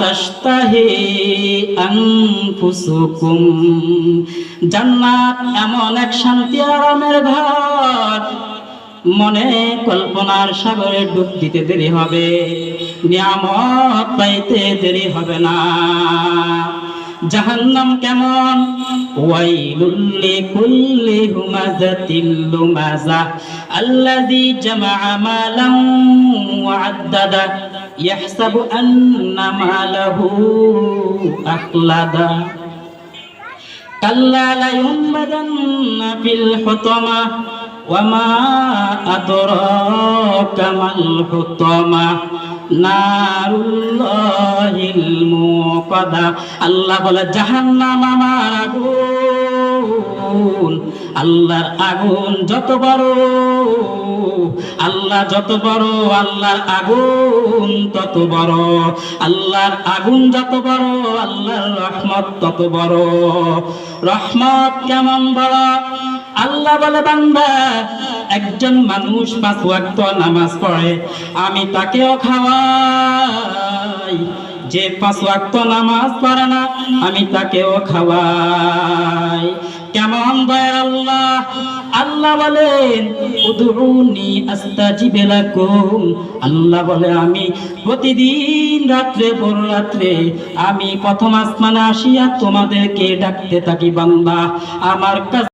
তাশতাহি আনফুসুকুম। জান্নাত এমন এক শান্তি আরামের ঘর, মনে কল্পনার সাগরে ডুব দিতে দেরি হবে, নিয়ামত পাইতে দেরি হবে না। জাহান্নাম কেমন? ওয়াইলুল লিকুল্লি হুমাযাতিল লুমাযা আল্লাযী জামাআ মালান ওয়া আদ্দাদা ইয়াহসাবু আন্না মালাহু আখলাদা কাল্লা লায়ুনবাযান্না ফিল হুতামা ওয়া মা আদরাকা মাল হুতামা নারুল্লাহিল মুকাদা। আল্লাহ বলে জাহান্নাম আমার আগুন। আল্লাহর আগুন যত বড়, আল্লাহ যত বড়, আল্লাহর আগুন তত বড়। আল্লাহর আগুন যত বড়, আল্লাহর রহমত তত বড়। রহমত কেমন বড়? আল্লাহ বলে বান্দা, একজন মানুষ 5 ওয়াক্ত নামাজ পড়ে, আমি তাকেও খাওয়াই। যে 5 ওয়াক্ত নামাজ পড়ে না, আমি তাকেও খাওয়াই। কেমন দয়ার আল্লাহ! আল্লাহ বলেন উদউনি আস্তাজিব লাকুম। আল্লাহ বলে আমি প্রতিদিন রাত্রে, বড় রাত্রে আমি প্রথম আসমানে আসিয়া তোমাদেরকে ডাকতে থাকি, বান্দা আমার কাছে